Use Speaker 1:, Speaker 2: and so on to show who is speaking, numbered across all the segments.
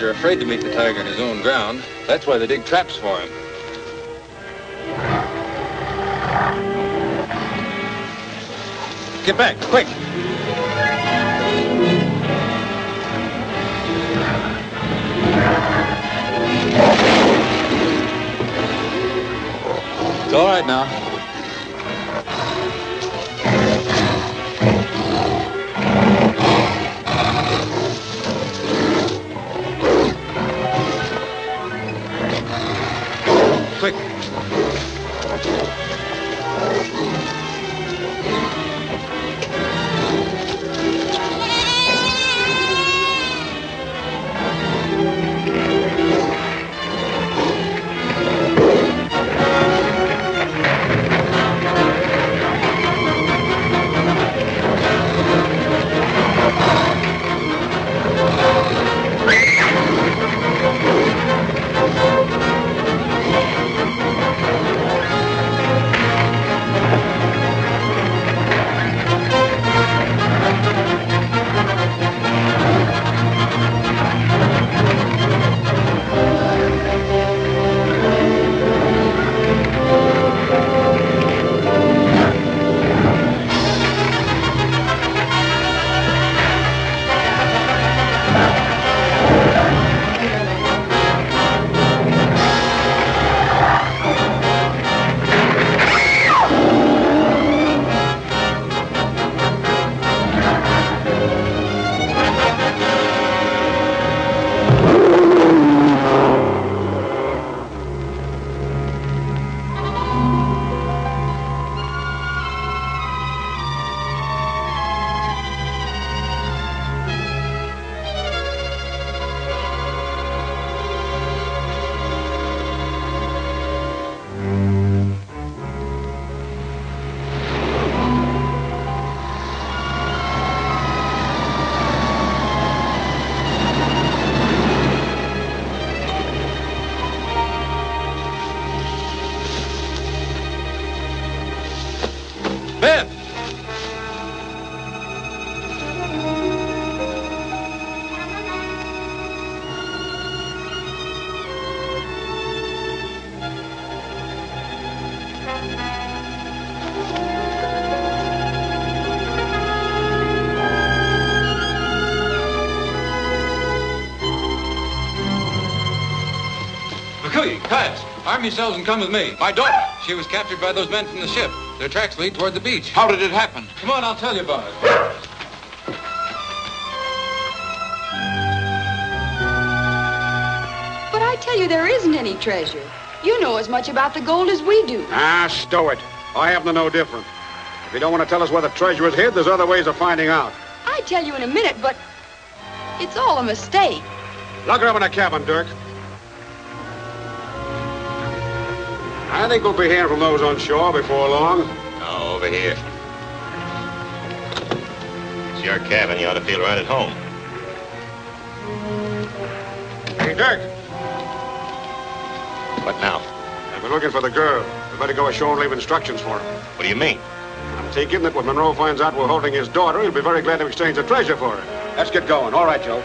Speaker 1: are afraid to meet the tiger in his own ground. That's why they dig traps for him. Get back, quick! It's all right now. Quick. Army cells and come with me.
Speaker 2: My daughter!
Speaker 1: She was captured by those men from the ship. Their tracks lead toward the beach.
Speaker 2: How did it happen?
Speaker 1: Come on, I'll tell you about it.
Speaker 3: But I tell you, there isn't any treasure. You know as much about the gold as we do.
Speaker 4: Ah, stow it. I happen to know different. If you don't want to tell us where the treasure is hid, there's other ways of finding out.
Speaker 3: I tell you in a minute, but it's all a mistake.
Speaker 4: Lock her up in a cabin, Dirk. I think we'll be hearing from those on shore before long.
Speaker 5: No, over here. It's your cabin. You ought to feel right at home.
Speaker 4: Hey, Dirk.
Speaker 5: What now?
Speaker 4: We're looking for the girl. We better go ashore and leave instructions for her.
Speaker 5: What do you mean?
Speaker 4: I'm taking that when Monroe finds out we're holding his daughter, he'll be very glad to exchange the treasure for her. Let's get going. All right, Joe.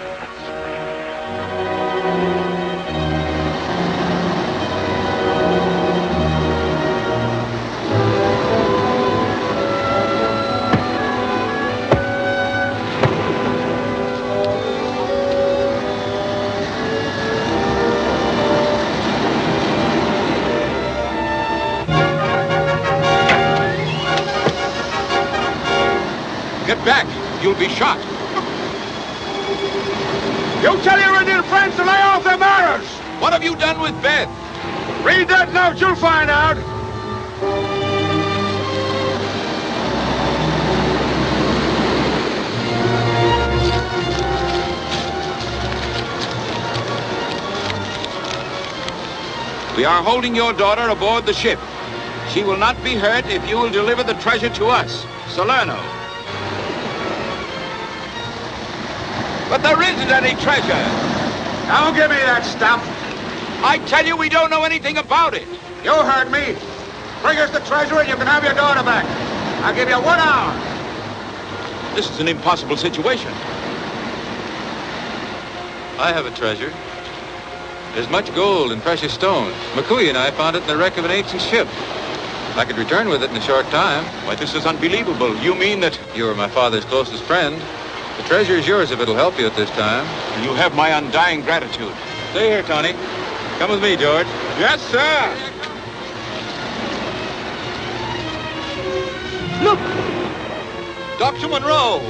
Speaker 2: Get back. You'll be shot.
Speaker 4: You tell your Indian friends to lay off their arrows.
Speaker 2: What have you done with Beth?
Speaker 4: Read that note, you'll find out.
Speaker 2: We are holding your daughter aboard the ship. She will not be hurt if you will deliver the treasure to us, Salerno. But there isn't any treasure.
Speaker 4: Don't give me that stuff.
Speaker 2: I tell you, we don't know anything about it.
Speaker 4: You heard me. Bring us the treasure and you can have your daughter back. I'll give you 1 hour.
Speaker 2: This is an impossible situation.
Speaker 1: I have a treasure. There's much gold and precious stones. McCooey and I found it in the wreck of an ancient ship. I could return with it in a short time.
Speaker 2: Why, this is unbelievable. You mean that...
Speaker 1: You were my father's closest friend. The treasure is yours if it'll help you at this time.
Speaker 2: You have my undying gratitude.
Speaker 1: Stay here, Tony. Come with me, George.
Speaker 2: Yes, sir.
Speaker 1: Look! Dr. Monroe!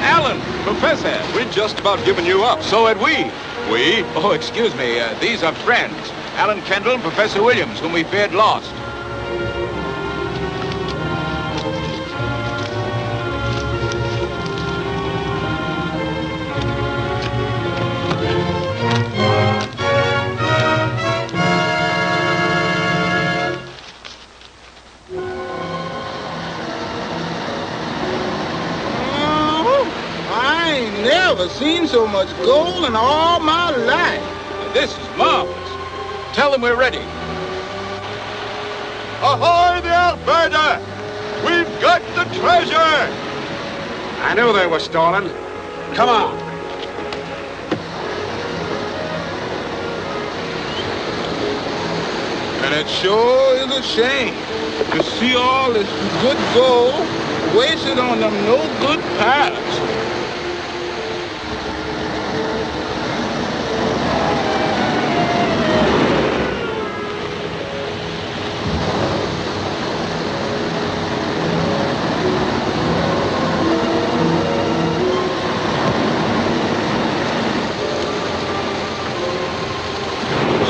Speaker 2: Alan, Professor.
Speaker 4: We'd just about given you up.
Speaker 2: So had we.
Speaker 4: We?
Speaker 2: Oh, excuse me. These are friends. Alan Kendall and Professor Williams, whom we feared lost.
Speaker 6: Never seen so much gold in all my life.
Speaker 2: This is marvelous. Tell them we're ready. Ahoy, the Alberta! We've got the treasure!
Speaker 4: I knew they were stolen. Come on.
Speaker 6: And it sure is a shame to see all this good gold wasted on them no good pirates.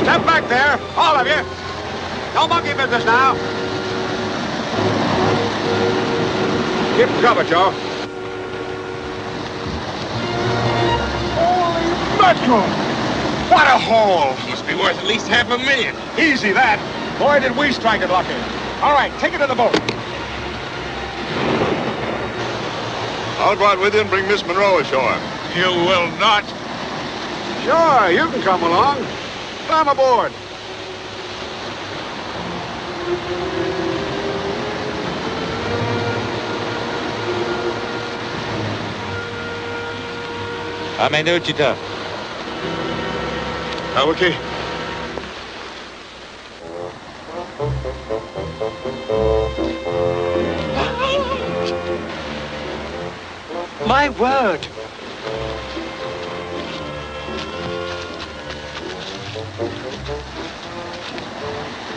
Speaker 4: Step back there, all of you. No monkey business now. Keep cover, Joe.
Speaker 6: Holy mackerel!
Speaker 4: What a haul! Must be worth at least $500,000. Easy, that. Boy, did we strike it lucky. All right, take it to the boat.
Speaker 5: I'll go out with you and bring Miss Monroe ashore.
Speaker 2: You will not.
Speaker 4: Sure, you can come along. Climb aboard.
Speaker 1: Amenuchita.
Speaker 4: Okay.
Speaker 7: My word!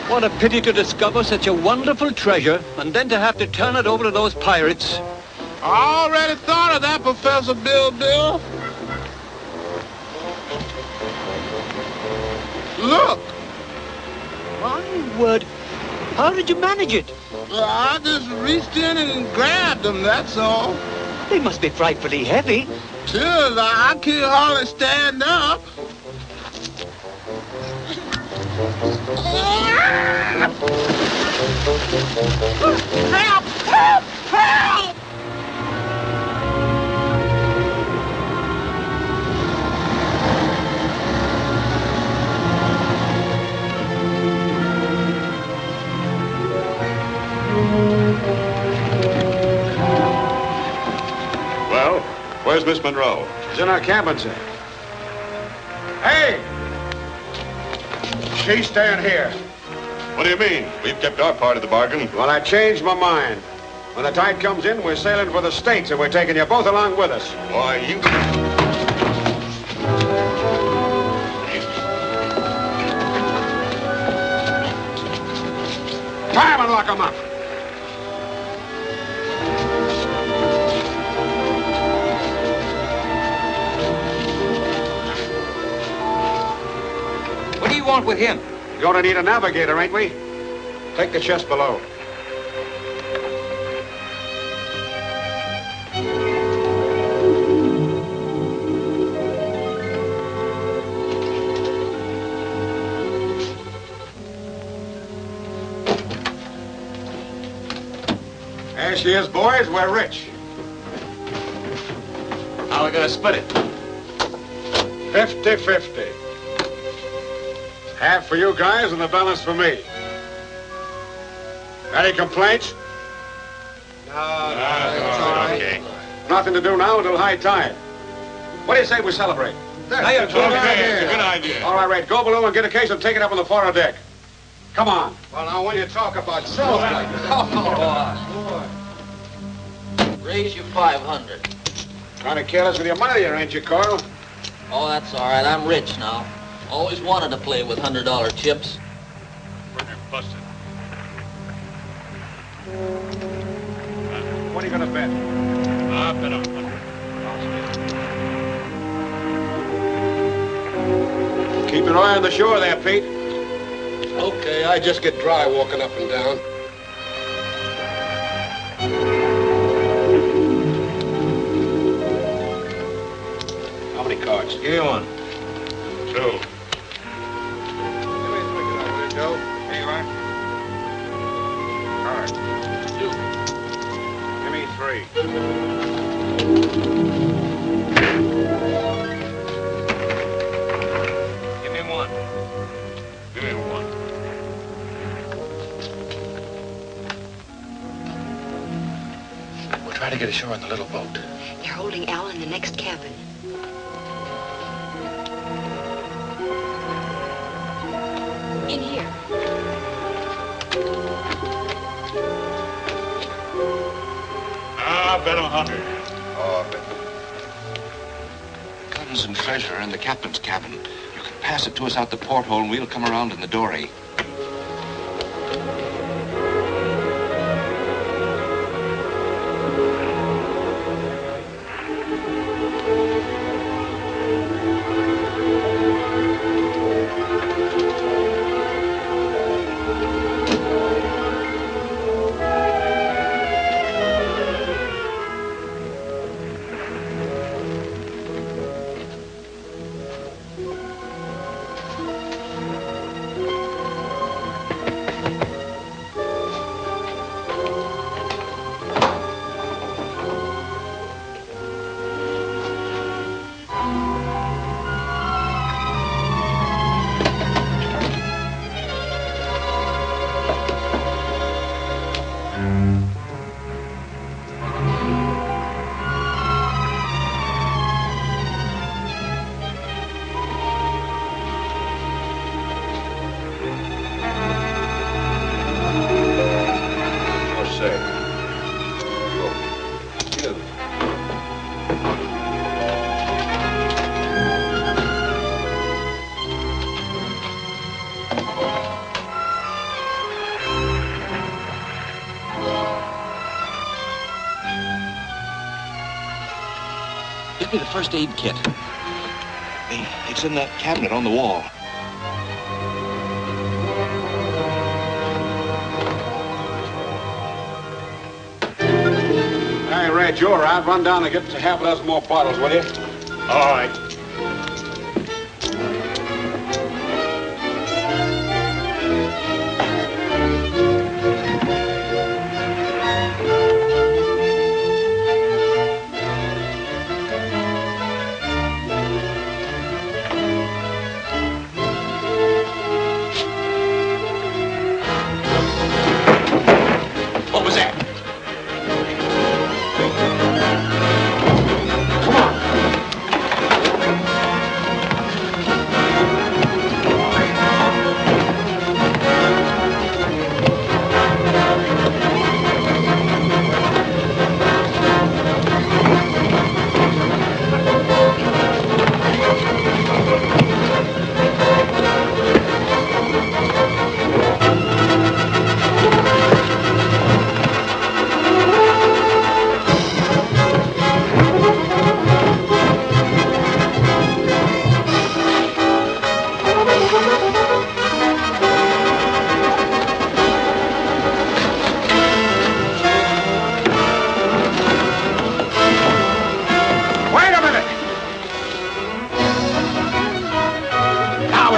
Speaker 7: What a pity to discover such a wonderful treasure and then to have to turn it over to those pirates.
Speaker 6: I already thought of that, Professor Bill. Look!
Speaker 7: My word! How did you manage it?
Speaker 6: I just reached in and grabbed them, that's all.
Speaker 7: They must be frightfully heavy.
Speaker 6: Sure, I can't hardly stand up. Help! Help! Help!
Speaker 5: Well, where's Miss Monroe?
Speaker 4: She's in our cabin, sir. Hey! She's staying here.
Speaker 5: What do you mean? We've kept our part of the bargain.
Speaker 4: Well, I changed my mind. When the tide comes in, we're sailing for the States, and we're taking you both along with us.
Speaker 5: Why, you...
Speaker 4: Time and lock 'em up.
Speaker 2: What do you want with him?
Speaker 4: Gonna need a navigator, ain't we? Take the chest below. There she is, boys. We're rich.
Speaker 2: How are we gonna split it?
Speaker 4: 50-50. Half for you guys and the balance for me. Any complaints?
Speaker 5: Okay.
Speaker 4: Nothing to do now until high tide. What do you say we celebrate?
Speaker 6: Now you're talking.
Speaker 5: It's a good idea.
Speaker 4: All right, Red. Go below and get a case and take it up on the forward deck. Come on.
Speaker 5: Well, now, when you talk about celebrating...
Speaker 8: Raise you 500.
Speaker 4: Kind of careless with your money there, ain't you, Carl?
Speaker 8: Oh, that's all right. I'm rich now. Always wanted to play with $100 chips.
Speaker 5: Busted.
Speaker 4: What are you going to bet?
Speaker 5: I bet on 100.
Speaker 4: Keep your eye on the shore there, Pete.
Speaker 6: Okay, I just get dry walking up and down.
Speaker 4: How many cards?
Speaker 6: Give me one.
Speaker 5: 2.
Speaker 4: Joe. Here you are. All right. 2. Give me 3.
Speaker 5: Give me 1. Give me 1.
Speaker 6: We'll try to get ashore in the little boat.
Speaker 3: They're holding Al in the next cabin. In here.
Speaker 5: I bet 100.
Speaker 4: Oh,
Speaker 9: Guns and treasure are in the captain's cabin. You can pass it to us out the porthole and we'll come around in the dory. Get me the first aid kit. It's in that cabinet on the wall.
Speaker 4: Hey, Red, you're out. Run down and get half a dozen more bottles, will you?
Speaker 5: All right.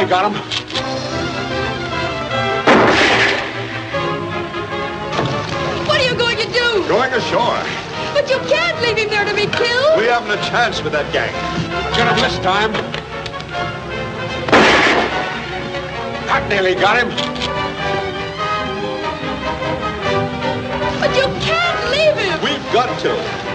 Speaker 4: Got him.
Speaker 3: What are you going to do?
Speaker 5: Going ashore.
Speaker 3: But you can't leave him there to be killed.
Speaker 5: We haven't a chance with that gang.
Speaker 4: Get him this time. That nearly got him.
Speaker 3: But you can't leave him.
Speaker 5: We've got to.